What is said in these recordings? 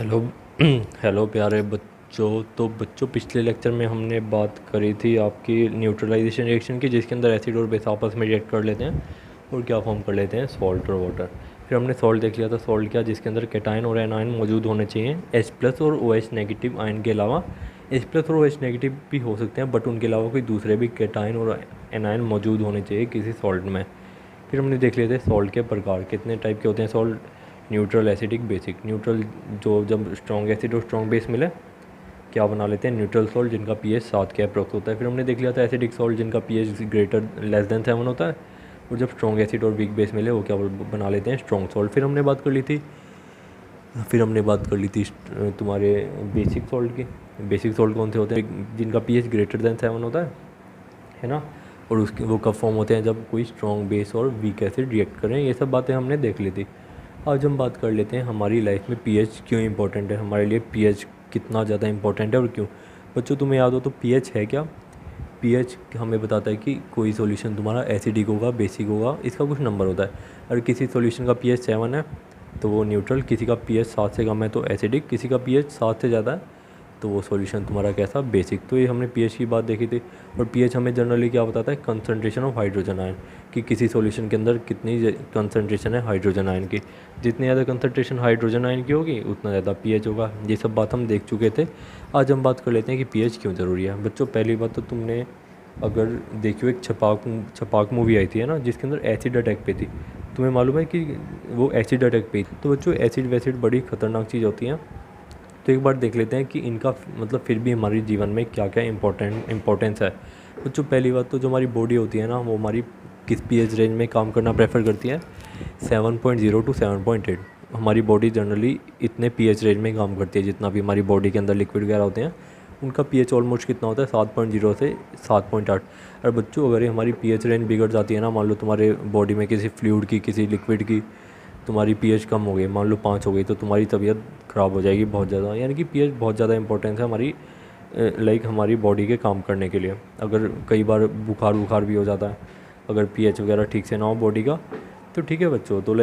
Hello. Hello प्यारे बच्चों। तो बच्चों, पिछले लेक्चर में हमने बात करी थी आपकी न्यूट्रलाइजेशन रिएक्शन की, जिसके अंदर एसिड और बेस आपस में रिएक्ट कर लेते हैं और क्या फॉर्म कर लेते हैं, सॉल्ट और वाटर। फिर हमने सॉल्ट देख लिया था। सॉल्ट क्या, जिसके अंदर कैटायन और एनायन मौजूद होने चाहिए। एच प्लस और ओ एच नेगेटिव आयन के अलावा एच प्लस और ओ एच नेगेटिव भी हो सकते हैं, बट उनके अलावा कोई दूसरे भी कैटायन और एनायन मौजूद होने चाहिए किसी सॉल्ट में। फिर हमने देख लिए थे सॉल्ट के प्रकार, कितने टाइप के होते हैं salt. Neutral, acidic, basic. Neutral जो जब स्ट्रॉन्ग एसिड और स्ट्रॉन्ग बेस मिले क्या बना लेते हैं, न्यूट्रल सॉल्ट, जिनका पीएच 7 के अप्रोक्स होता है। फिर हमने देख लिया था एसिडिक सॉल्ट, जिनका पीएच ग्रेटर लेस देन 7 होता है। और जब स्ट्रॉन्ग एसिड और वीक बेस मिले वो क्या बना लेते हैं, स्ट्रॉन्ग सॉल्ट। फिर हमने बात कर ली थी तुम्हारे बेसिक सॉल्ट की। बेसिक सॉल्ट कौन से होते हैं, जिनका पीएच ग्रेटर देन 7 होता है ना। और उसके वो कब फॉर्म होते हैं, जब कोई स्ट्रॉन्ग बेस और वीक एसिड रिएक्ट करें। ये सब बातें हमने देख ली थी। आज हम बात कर लेते हैं हमारी लाइफ में पीएच क्यों इंपॉर्टेंट है, हमारे लिए पीएच कितना ज़्यादा इंपॉर्टेंट है और क्यों। बच्चों, तुम्हें याद हो तो पीएच है क्या। पीएच हमें बताता है कि कोई सॉल्यूशन तुम्हारा एसिडिक होगा, बेसिक होगा, इसका कुछ नंबर होता है। अगर किसी सॉल्यूशन का पीएच 7 है तो वो न्यूट्रल, किसी का पीएच 7 से कम है तो एसिडिक, किसी का पीएच 7 से ज़्यादा है तो वो सॉल्यूशन तुम्हारा कैसा, बेसिक। तो ये हमने पीएच की बात देखी थी। और पीएच हमें जनरली क्या बताता है, कंसंट्रेशन ऑफ हाइड्रोजन आयन, कि किसी सॉल्यूशन के अंदर कितनी कंसंट्रेशन है हाइड्रोजन आयन की। जितनी ज़्यादा कंसंट्रेशन हाइड्रोजन आयन की होगी उतना ज़्यादा पीएच होगा। ये सब बात हम देख चुके थे। आज हम बात कर लेते हैं कि पीएच क्यों ज़रूरी है। बच्चों, पहली बात तो तुमने अगर देखियो, एक छपाक छपाक मूवी आई थी है ना, जिसके अंदर एसिड अटैक पे थी। तुम्हें मालूम है कि वो एसिड अटैक पे थी। तो बच्चों, एसिड वैसिड बड़ी ख़तरनाक चीज़ होती है। तो एक बार देख लेते हैं कि इनका मतलब फिर भी हमारे जीवन में क्या क्या इम्पोर्टेंस है। बच्चों, पहली बात तो जो हमारी बॉडी होती है ना, वो हमारी किस पीएच रेंज में काम करना प्रेफर करती है, 7.0 टू 7.8। हमारी बॉडी जनरली इतने पीएच रेंज में काम करती है। जितना भी हमारी बॉडी के अंदर लिक्विड वगैरह होते हैं उनका पीएच ऑलमोस्ट कितना होता है, 7.0 से 7.8। और बच्चों, अगर ये हमारी पीएच रेंज बिगड़ जाती है ना, मान लो तुम्हारे बॉडी में किसी फ्लूइड की, किसी लिक्विड की तुम्हारी पीएच कम हो गई, मान लो 5 हो गई, तो तुम्हारी तबीयत ख़राब हो जाएगी बहुत ज़्यादा। यानी कि पीएच बहुत ज़्यादा इंपॉर्टेंस है हमारी हमारी बॉडी के काम करने के लिए। अगर कई बार बुखार बुखार भी हो जाता है अगर पीएच वगैरह ठीक से ना हो बॉडी का, तो ठीक है बच्चों। तो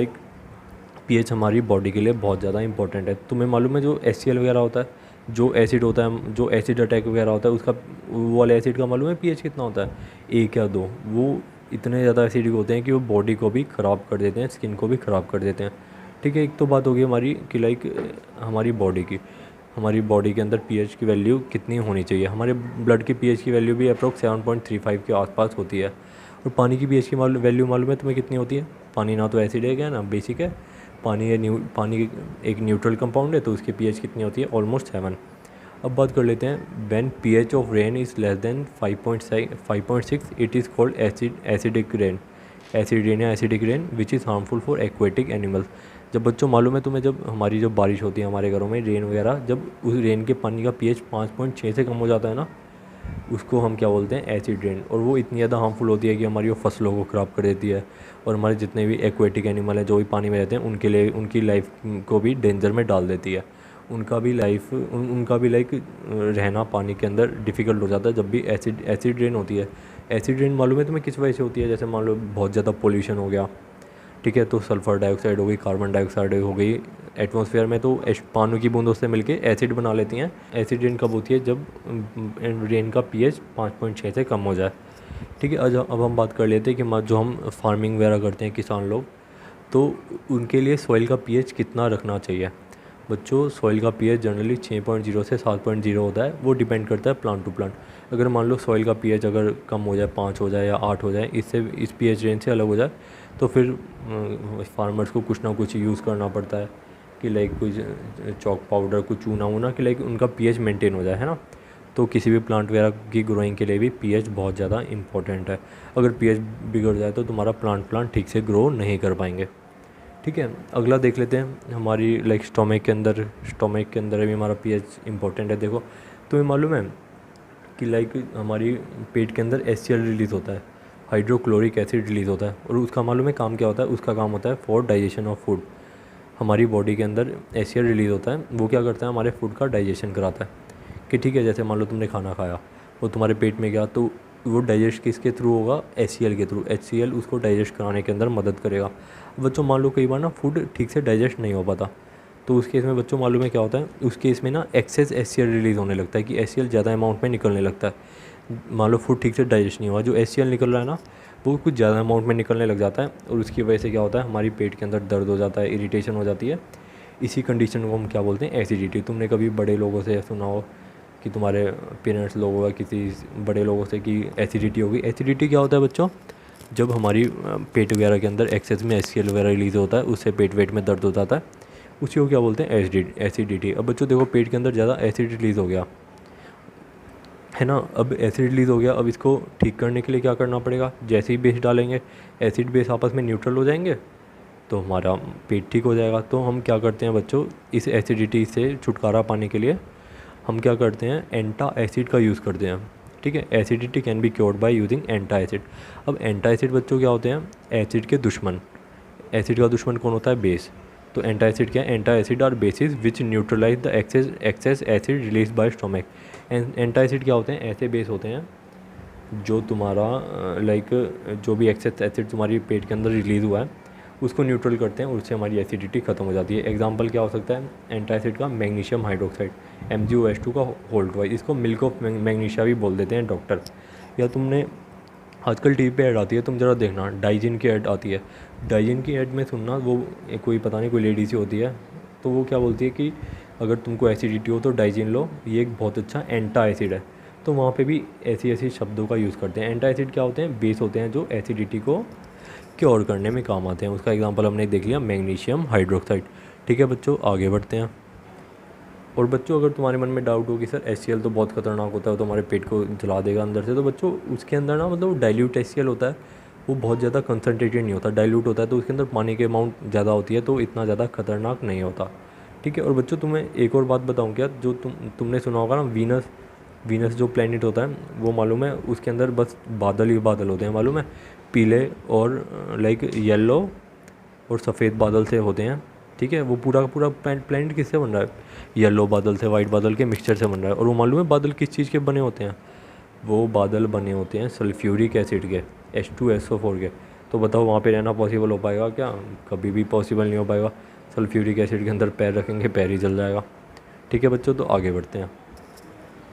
पीएच हमारी बॉडी के लिए बहुत ज़्यादा इंपॉर्टेंट है। तुम्हें मालूम है जो एचसीएल वगैरह होता है, जो एसिड होता है, जो एसिड अटैक वगैरह होता है, उसका वो वाले एसिड का मालूम है पीएच कितना होता है, 1 या 2। वो इतने ज़्यादा एसिडिक होते हैं कि वो बॉडी को भी ख़राब कर देते हैं, स्किन को भी ख़राब कर देते हैं। ठीक है, एक तो बात होगी हमारी कि हमारी बॉडी की, हमारी बॉडी के अंदर पीएच की वैल्यू कितनी होनी चाहिए। हमारे ब्लड की पीएच की वैल्यू भी अप्रोक्स 7.35 के आसपास होती है। और पानी की पीएच की वैल्यू मालूम है तुम्हें कितनी होती है। पानी ना तो एसिड है क्या ना बेसिक है, पानी एक न्यूट्रल कंपाउंड है, तो उसकी पीएच कितनी होती है, ऑलमोस्ट 7। अब बात कर लेते हैं, when pH of rain is less than 5.6 it is called acidic rain. Acid rain या acidic rain which is harmful for aquatic animals. जब बच्चों मालूम है तुम्हें, जब हमारी जो बारिश होती है हमारे घरों में, रेन वगैरह, जब उस रेन के पानी का पीएच 5.6 से कम हो जाता है ना, उसको हम क्या बोलते हैं, एसिड रेन। और वो इतनी ज़्यादा हार्मफुल होती है कि हमारी वो फसलों को ख़राब कर देती है। और हमारे जितने भी एक्वेटिक एनिमल हैं जो भी पानी में रहते हैं उनके लिए, उनकी लाइफ को भी डेंजर में डाल देती है। उनका भी रहना पानी के अंदर डिफ़िकल्ट हो जाता है जब भी एसिड रेन होती है। एसिड रेन मालूम है तुम्हें किस वजह से होती है, जैसे मान लो बहुत ज़्यादा पोल्यूशन हो गया, ठीक है, तो सल्फ़र डाइऑक्साइड हो गई, कार्बन डाइऑक्साइड हो गई एटमॉस्फेयर में, तो पानी की बूंदों से मिलके एसिड बना लेती हैं। एसिड रेन कब होती है, जब रेन का पीएच 5.6 से कम हो जाए। ठीक है, अब हम बात कर लेते हैं कि जो हम फार्मिंग वगैरह करते हैं किसान लोग, तो उनके लिए सॉइल का पीएच कितना रखना चाहिए। बच्चों, सॉइल का पीएच जनरली 6.0 से 7.0 होता है। वो डिपेंड करता है प्लांट टू प्लांट। अगर मान लो सॉइल का पीएच अगर कम हो जाए, 5 हो जाए या 8 हो जाए, इस पीएच रेंज से अलग हो जाए, तो फिर फार्मर्स को कुछ ना कुछ यूज़ करना पड़ता है कि कुछ चॉक पाउडर, कुछ चूना वूना, कि उनका पीएच मेंटेन हो जाए, है ना। तो किसी भी प्लांट वगैरह की ग्रोइंग के लिए भी पीएच बहुत ज़्यादा इंपॉर्टेंट है। अगर पीएच बिगड़ जाए तो तुम्हारा प्लांट ठीक से ग्रो नहीं कर पाएंगे। ठीक है, अगला देख लेते हैं हमारी स्टोमक के अंदर भी हमारा पीएच इंपॉर्टेंट है। देखो, तुम्हें मालूम है कि हमारी पेट के अंदर एचसीएल रिलीज़ होता है, हाइड्रोक्लोरिक एसिड रिलीज़ होता है। और उसका मालूम है काम क्या होता है, उसका काम होता है फॉर डाइजेशन ऑफ फूड। हमारी बॉडी के अंदर एचसीएल रिलीज़ होता है, वो क्या करता है, हमारे फूड का डाइजेशन कराता है। कि ठीक है, जैसे मान लो तुमने खाना खाया, वो तुम्हारे पेट में गया, तो वो डाइजेस्ट किसके थ्रू होगा, एचसीएल के थ्रू। एचसीएल उसको डाइजेस्ट कराने के अंदर मदद करेगा। बच्चों, मान लो कई बार ना फूड ठीक से डाइजेस्ट नहीं हो पाता, तो उस केस में बच्चों मालूम है क्या होता है, उस केस में ना एक्सेस HCl रिलीज़ होने लगता है कि HCl ज़्यादा अमाउंट में निकलने लगता है। मान लो फूड ठीक से डाइजेस्ट नहीं हुआ, जो HCl निकल रहा है ना वो कुछ ज़्यादा अमाउंट में निकलने लग जाता है, और उसकी वजह से क्या होता है, हमारी पेट के अंदर दर्द हो जाता है, इरिटेशन हो जाती है। इसी कंडीशन को हम क्या बोलते हैं, एसिडिटी। तुमने कभी बड़े लोगों से सुना हो कि तुम्हारे पेरेंट्स लोगों या किसी बड़े लोगों से कि एसिडिटी होगी। एसिडिटी क्या होता है बच्चों, जब हमारी पेट वगैरह के अंदर एक्सेस में HCl वगैरह रिलीज़ होता है, उससे पेट वेट में दर्द हो जाता है, उसी को क्या बोलते हैं, एसिडिटी। अब बच्चों देखो पेट के अंदर ज़्यादा एसिड रिलीज़ हो गया है ना, अब एसिड रिलीज़ हो गया, अब इसको ठीक करने के लिए क्या करना पड़ेगा, जैसे ही बेस डालेंगे एसिड बेस आपस में न्यूट्रल हो जाएंगे तो हमारा पेट ठीक हो जाएगा। तो हम क्या करते हैं बच्चों, इस एसिडिटी से छुटकारा पाने के लिए हम क्या करते हैं, एंटा एसिड का यूज़ करते हैं। ठीक है, acidity can be cured by using antacid. अब एंटा एसिड बच्चों क्या होते हैं, एसिड के दुश्मन। एसिड का दुश्मन कौन होता है, बेस। तो एंटा एसिड क्या है, antacid are bases which neutralize the excess acid release by stomach. Antacid क्या होते हैं, ऐसे बेस होते हैं जो तुम्हारा जो भी एक्सेस एसिड तुम्हारी पेट के अंदर रिलीज़ हुआ है उसको न्यूट्रल करते हैं, और उससे हमारी एसिडिटी ख़त्म हो जाती है। एग्जांपल क्या हो सकता है एंटा एसिड का, मैग्नीशियम हाइड्रोक्साइड MgOH2 का होल्ड वाइज, इसको मिल्क ऑफ मैग्नीशिया भी बोल देते हैं डॉक्टर। या तुमने आजकल टीवी पे ऐड आती है, तुम ज़रा देखना, डाइजिन की ऐड आती है। डाइजिन की ऐड में सुनना, वो कोई पता नहीं कोई लेडी सी होती है, तो वो क्या बोलती है कि अगर तुमको एसिडिटी हो तो डाइजिन लो, ये एक बहुत अच्छा एंटा एसिड है। तो वहाँ पे भी ऐसी ऐसी शब्दों का यूज़ करते हैं। एंटा एसिड क्या होते हैं, बेस होते हैं जो एसिडिटी को क्योर करने में काम आते हैं। उसका एग्जांपल हमने देख लिया, मैग्नीशियम हाइड्रोक्साइड। ठीक है बच्चों, आगे बढ़ते हैं। और बच्चों अगर तुम्हारे मन में डाउट हो कि सर HCl तो बहुत ख़तरनाक होता है, तो हमारे पेट को जला देगा अंदर से, तो बच्चों उसके अंदर ना मतलब डाइल्यूट HCl होता है, वो बहुत ज़्यादा कंसनट्रेटेड नहीं होता, डाइल्यूट होता है, तो उसके अंदर पानी की अमाउंट ज़्यादा होती है, तो इतना ज़्यादा खतरनाक नहीं होता। ठीक है, और बच्चों तुम्हें एक और बात बताऊँ क्या, जो तुमने सुना होगा ना, वीनस जो प्लैनेट होता है वो मालूम है, उसके अंदर बस बादल ही बादल होते हैं, मालूम है, पीले और येलो और सफ़ेद बादल से होते हैं। ठीक है, वो पूरा का पूरा प्लैनेट किससे बन रहा है, येलो बादल से, वाइट बादल के मिक्सचर से बन रहा है। और वो मालूम है बादल किस चीज़ के बने होते हैं, वो बादल बने होते हैं सल्फ्यूरिक एसिड के, H2SO4 के। तो बताओ वहाँ पे रहना पॉसिबल हो पाएगा क्या, कभी भी पॉसिबल नहीं हो पाएगा। सल्फ्यूरिक एसिड के अंदर पैर रखेंगे पैर ही जल जाएगा। ठीक है बच्चों, तो आगे बढ़ते हैं।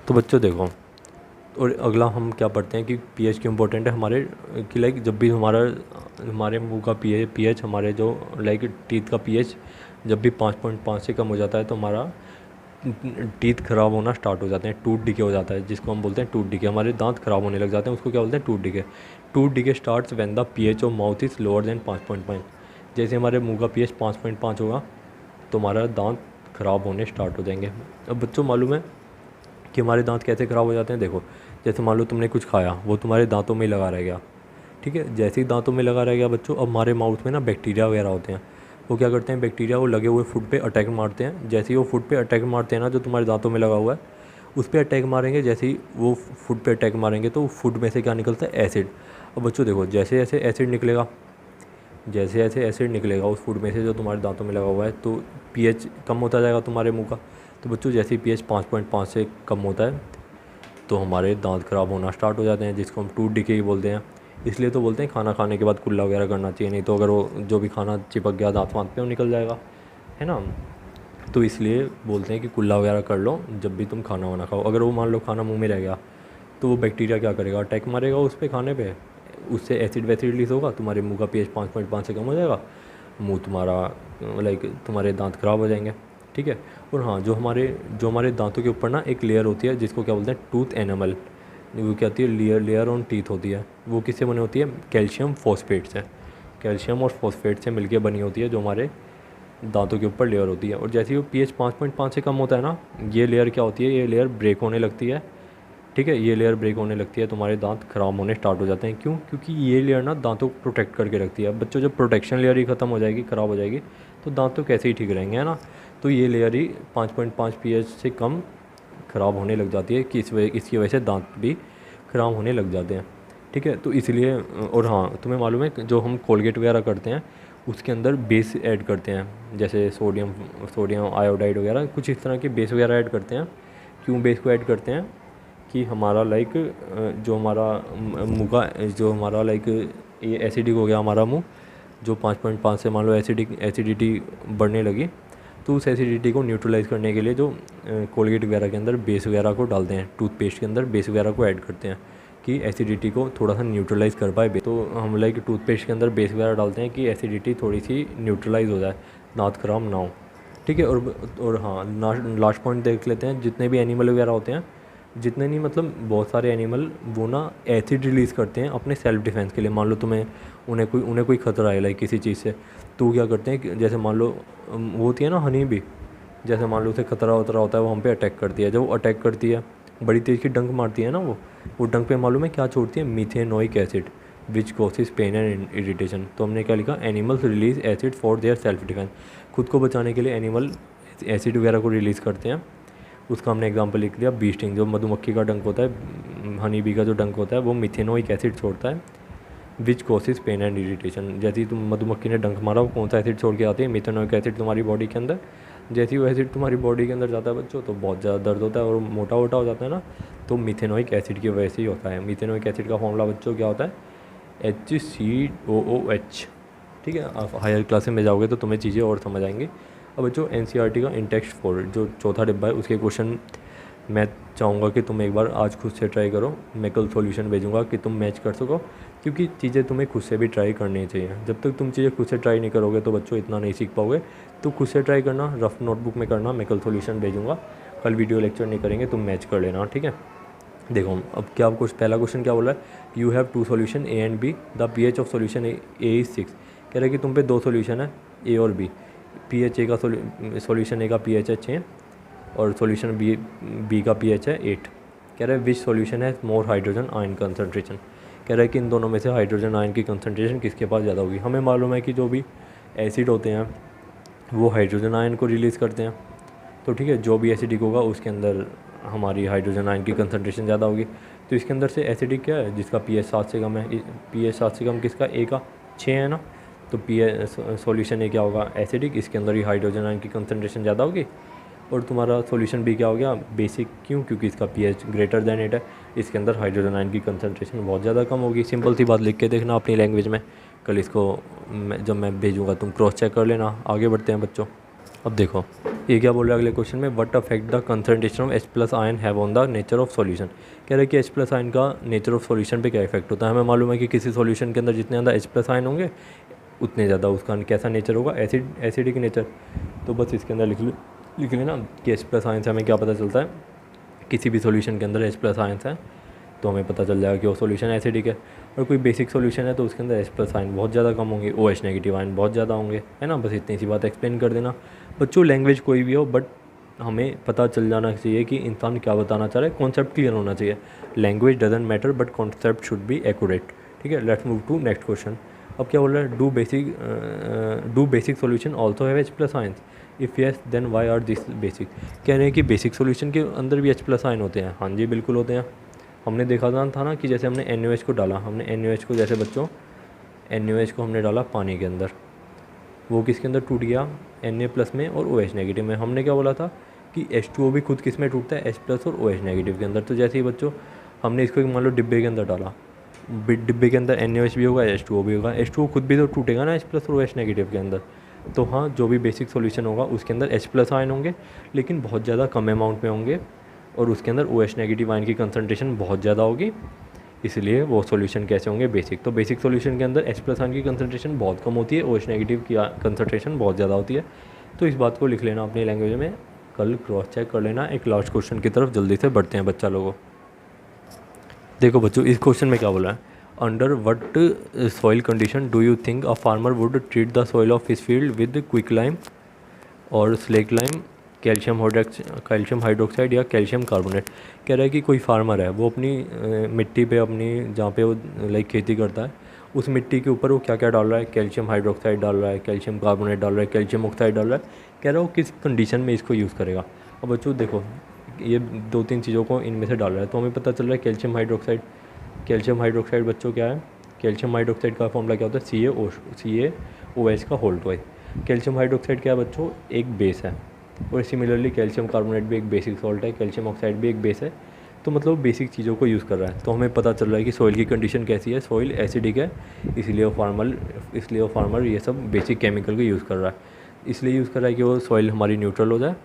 तो बच्चों देखो, और अगला हम क्या पढ़ते हैं कि pH क्यों इम्पोर्टेंट है हमारे, कि जब भी हमारे मुंह का pH हमारे जो टीथ का pH जब भी 5.5 से कम हो जाता है तो हमारा टीथ ख़राब होना स्टार्ट हो जाते हैं, टूथ डिके हो जाता है, जिसको हम बोलते हैं टूथ डिके। हमारे दांत ख़राब होने लग जाते हैं, उसको क्या बोलते हैं, tooth decay. Tooth decay starts when the pH of mouth is lower than 5.5। जैसे हमारे मुंह का pH 5.5 होगा तो हमारा दांत ख़राब होने स्टार्ट हो जाएंगे। अब बच्चों मालूम है कि हमारे दांत कैसे ख़राब हो जाते हैं, देखो जैसे मान लो तुमने कुछ खाया, वो तुम्हारे दांतों में ही लगा रह गया। ठीक है, जैसे ही दांतों में लगा रह गया बच्चों, अब हमारे माउथ में ना बैक्टीरिया वगैरह होते हैं, वो क्या करते हैं, बैक्टीरिया वो लगे हुए फूड पे अटैक मारते हैं। जैसे ही वो फूड पे अटैक मारते हैं ना, जो तुम्हारे दांतों में लगा हुआ है उस पर अटैक मारेंगे, जैसे ही वो फूड पे अटैक मारेंगे तो फूड में से क्या निकलता है, एसिड। अब बच्चों देखो, जैसे जैसे एसिड निकलेगा, जैसे जैसे एसिड निकलेगा उस फूड में से जो तुम्हारे दांतों में लगा हुआ है, तो pH कम होता जाएगा तुम्हारे मुंह का। तो बच्चों जैसे ही pH 5.5 से कम होता है तो हमारे दांत ख़राब होना स्टार्ट हो जाते हैं, जिसको हम टूथ डिके ही बोलते हैं। इसलिए तो बोलते हैं खाना खाने के बाद कुल्ला वगैरह करना चाहिए, नहीं तो अगर वो जो भी खाना चिपक गया दांत वाँत पे वो निकल जाएगा, है ना। तो इसलिए बोलते हैं कि कुल्ला वगैरह कर लो जब भी तुम खाना वाना खाओ। अगर वो मान लो खाना मुंह में रह गया तो वो बैक्टीरिया क्या करेगा, अटैक मारेगा उस पर खाने पे, उससे एसिड वैसिड रिलीज़ होगा, तुम्हारे मुंह का pH 5.5 से कम हो जाएगा, मुंह तुम्हारा तुम्हारे दांत ख़राब हो जाएंगे। ठीक है, और हाँ, जो हमारे दांतों के ऊपर ना एक लेयर होती है जिसको क्या बोलते हैं, टूथ एनामल, वो क्या होती है, लेयर ऑन टीथ होती है। वो किससे बनी होती है, कैल्शियम फॉस्फेट से, कैल्शियम और फॉस्फेट से मिलकर बनी होती है जो हमारे दांतों के ऊपर लेयर होती है। और जैसे ही वो pH 5.5 से कम होता है ना, ये लेयर क्या होती है, ये लेयर ब्रेक होने लगती है। ठीक है, ये लेयर ब्रेक होने लगती है, तुम्हारे दांत ख़राब होने स्टार्ट हो जाते हैं। क्यों, क्योंकि ये लेयर ना दांतों को प्रोटेक्ट करके रखती है। बच्चों जब प्रोटेक्शन लेयर ही ख़त्म हो जाएगी, ख़राब हो जाएगी, तो दांत तो कैसे ही ठीक रहेंगे, है ना। तो ये लेयर ही 5.5 pH से कम ख़राब होने लग जाती है, कि इसकी वजह से दांत भी ख़राब होने लग जाते हैं। ठीक है, तो इसलिए, और हाँ तुम्हें मालूम है जो हम कोलगेट वगैरह करते हैं उसके अंदर बेस ऐड करते हैं, जैसे सोडियम आयोडाइड वगैरह, कुछ इस तरह के बेस वगैरह ऐड करते हैं। क्यों बेस को ऐड करते हैं, कि हमारा जो हमारा मुँह का जो हमारा ये एसिडिक हो गया हमारा मुंह, जो 5.5 से मान लो एसिडिटी बढ़ने लगी, तो उस एसिडिटी को न्यूट्रलाइज़ करने के लिए जो कोलगेट वगैरह के अंदर बेस वगैरह को डालते हैं, टूथपेस्ट के अंदर बेस वगैरह को ऐड करते हैं कि एसिडिटी को थोड़ा सा न्यूट्रलाइज़ कर पाए। तो हम लाइक टूथपेस्ट के अंदर बेस वगैरह डालते हैं कि एसिडिटी थोड़ी सी न्यूट्रलाइज़ हो जाए, दांत खराब ना हो, ठीक है। और हाँ, लास्ट पॉइंट देख लेते हैं। जितने भी एनिमल वगैरह होते हैं, जितने नहीं मतलब बहुत सारे एनिमल वो ना एसिड रिलीज़ करते हैं अपने सेल्फ डिफेंस के लिए। मान लो उन्हें कोई खतरा है लाइक किसी चीज़ से, तो क्या करते हैं कि जैसे मान लो वो होती है ना हनी भी, जैसे मान लो उसे खतरा वतरा होता है, वो हम पे अटैक करती है। जब वो अटैक करती है, बड़ी तेज़ की डंक मारती है ना, वो डंक पे मालूम है क्या छोड़ती है, methanoic acid which causes pain and irritation. तो हमने क्या लिखा, animals release acid for their self defence. खुद को बचाने के लिए एनिमल एसिड वगैरह को रिलीज़ करते हैं। उसका हमने एग्जांपल लिख दिया, बी स्टिंग। जो मधुमक्खी का डंक होता है, हनी बी का जो डंक होता है, वो मिथेनोइक एसिड छोड़ता है विच कॉसेज पेन एंड इरिटेशन। जैसे ही तुम मधुमक्खी ने डंक मारा, वो कौन सा एसिड छोड़ के आती है, मिथेनोइक एसिड तुम्हारी बॉडी के अंदर। जैसे ही वो एसिड तुम्हारी बॉडी के अंदर जाता है बच्चों, तो बहुत ज़्यादा दर्द होता है और मोटा वोटा हो जाता है ना, तो मिथेनोइक एसिड की वजह से ही होता है। मिथेनोइक एसिड का फॉर्मूला बच्चों क्या होता है, HCOOH, ठीक है। आप हायर क्लास में जाओगे तो तुम्हें चीज़ें और समझ आएंगी। अब बच्चों NCERT का इन टेक्स्ट 4 जो चौथा डिब्बा है, उसके क्वेश्चन मैं चाहूँगा कि तुम एक बार आज खुद से ट्राई करो। मैं कल सॉल्यूशन भेजूँगा कि तुम मैच कर सको, क्योंकि चीज़ें तुम्हें खुद से भी ट्राई करनी चाहिए। जब तक तुम चीज़ें खुद से ट्राई नहीं करोगे तो बच्चों इतना नहीं सीख पाओगे। तो खुद से ट्राई करना, रफ नोटबुक में करना। मैं कल सॉल्यूशन भेजूँगा, कल वीडियो लेक्चर नहीं करेंगे, तुम मैच कर लेना, ठीक है। देखो अब क्या आपको पहला क्वेश्चन क्या बोला है, you have 2 solution A and B, the pH of solution A is 6। कह रहा है कि तुम पे 2 सॉल्यूशन है, ए और बी। pH ए का सॉल्यूशन ए का pH है 6 और सॉल्यूशन बी का pH है 8। कह रहा है विच सॉल्यूशन है मोर हाइड्रोजन आयन कंसनट्रेशन। कह रहा है कि इन दोनों में से हाइड्रोजन आयन की कंसनट्रेशन किसके पास ज़्यादा होगी। हमें मालूम है कि जो भी एसिड होते हैं वो हाइड्रोजन आयन को रिलीज़ करते हैं, तो ठीक है, जो भी एसिडिक होगा उसके अंदर हमारी हाइड्रोजन आयन की कंसनट्रेशन ज़्यादा होगी। तो इसके अंदर से एसिडिक क्या है, जिसका pH 7 से कम है। pH 7 से कम किसका, ए का 6 है ना, तो pH सॉल्यूशन ए क्या होगा, एसिडिक। इसके अंदर ही हाइड्रोजन आयन की कंसनट्रेशन ज़्यादा होगी। और तुम्हारा सॉल्यूशन बी क्या हो गया, बेसिक। क्यों, क्योंकि इसका pH ग्रेटर दैन 8 है, इसके अंदर हाइड्रोजन आयन की कंसनट्रेशन बहुत ज़्यादा कम होगी। सिंपल सी बात लिख के देखना अपनी लैंग्वेज में, कल इसको जब मैं भेजूँगा तुम क्रॉस चेक कर लेना। आगे बढ़ते हैं बच्चों। अब देखो ये क्या बोल रहा है अगले क्वेश्चन में, what affect the concentration of H+ ion have on the nature of solution. कह रहा है कि H+ आयन का नेचर ऑफ सॉल्यूशन पे क्या इफेक्ट होता है। हमें मालूम है कि किसी सॉल्यूशन के अंदर जितने ज़्यादा H+ आयन होंगे उतने ज़्यादा उसका कैसा नेचर होगा, एसिडिक नेचर। तो बस इसके अंदर लिख लेना कि H+ आयन से हमें क्या पता चलता है, किसी भी सॉल्यूशन के अंदर H+ आयन है तो हमें पता चल जाएगा कि वो सॉल्यूशन एसिडिक है। और कोई बेसिक सॉल्यूशन है तो उसके अंदर H+ आयन बहुत ज़्यादा कम होंगे, OH नेगेटिव आयन बहुत ज़्यादा होंगे, है ना। बस इतनी सी बात एक्सप्लेन कर देना बच्चों। लैंग्वेज कोई भी हो, बट हमें पता चल जाना चाहिए कि इंसान क्या बताना चाह रहा है, कॉन्सेप्ट क्लियर होना चाहिए। Language doesn't matter but concept should be accurate, ठीक है। Let's move to next question. अब क्या बोल रहा है, do basic solution also have H+ ions, if yes then why are this basic. कह रहे हैं कि बेसिक सॉल्यूशन के अंदर भी H+ आयन होते हैं। हाँ जी बिल्कुल होते हैं। हमने देखा था ना कि जैसे हमने NaOH को डाला, हमने NaOH को, जैसे बच्चों NaOH को हमने डाला पानी के अंदर, वो किसके अंदर टूट गया, Na+ में और OH नेगेटिव में। हमने क्या बोला था कि H2O भी खुद किस में टूटता है, H+ और OH नेगेटिव के अंदर। तो जैसे ही बच्चों हमने इसको एक मान लो डिब्बे के अंदर डाला, डिब्बे के अंदर NaOH भी होगा, H2O भी होगा। H2O खुद भी तो टूटेगा ना H+ और OH नेगेटिव के अंदर। तो हाँ, जो भी बेसिक सॉल्यूशन होगा उसके अंदर H+ आयन होंगे, लेकिन बहुत ज़्यादा कम अमाउंट में होंगे, और उसके अंदर OH नेगेटिव आयन की कंसनट्रेशन बहुत ज़्यादा होगी, इसलिए वो सॉल्यूशन कैसे होंगे, बेसिक। तो बेसिक सॉल्यूशन के अंदर H+ आयन की कंसनट्रेशन बहुत कम होती है, OH नेगेटिव की कंसनट्रेशन बहुत ज़्यादा होती है। तो इस बात को लिख लेना अपनी लैंग्वेज में, कल क्रॉस चेक कर लेना। एक लास्ट क्वेश्चन की तरफ जल्दी से बढ़ते हैं बच्चा लोगों। देखो बच्चों इस क्वेश्चन में क्या बोला है, under what soil condition do you think a farmer would treat the soil of his field with quick lime और स्लेक लाइम, कैल्शियम हाइड्रोक्साइड या कैल्शियम कार्बोनेट। कह रहा है कि कोई फार्मर है, वो अपनी मिट्टी पे, अपनी जहाँ पे वो लाइक खेती करता है, उस मिट्टी के ऊपर वो क्या क्या डाल रहा है, कैल्शियम हाइड्रोक्साइड डाल रहा है, कैल्शियम कार्बोनेट डाल रहा है, कैल्शियम ऑक्साइड डाल रहा है। कह रहा है वो किस कंडीशन में इसको यूज़ करेगा। अब बच्चों देखो ये 2-3 चीज़ों को इनमें से डाल रहा है, तो हमें पता चल रहा है कैल्शियम हाइड्रोक्साइड। कैल्शियम हाइड्रोक्साइड बच्चों क्या है, कैल्शियम हाइड्रोक्साइड का फॉर्मूला क्या होता है, CaOH का होल ट्वाइस। कैल्शियम हाइड्रोक्साइड क्या है बच्चों, एक बेस है। और सिमिलरली कैल्शियम कार्बोनेट भी एक बेसिक सॉल्ट है, कैल्शियम ऑक्साइड भी एक बेस है। तो मतलब बेसिक चीज़ों को यूज़ कर रहा है। तो हमें पता चल रहा है कि सॉइल की कंडीशन कैसी है, सॉइल एसिडिक है, इसलिए वो फार्मर ये सब बेसिक केमिकल को यूज़ कर रहा है। इसलिए यूज़ कर रहा है कि वो सॉइल हमारी न्यूट्रल हो जाए,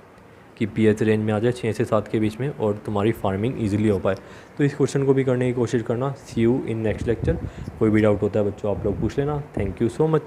कि पीएच रेंज में आ जाए 6 से 7 के बीच में, और तुम्हारी फार्मिंग इजीली हो पाए। तो इस क्वेश्चन को भी करने की कोशिश करना। सी यू इन नेक्स्ट लेक्चर। कोई भी डाउट होता है बच्चों आप लोग पूछ लेना। Thank you so much.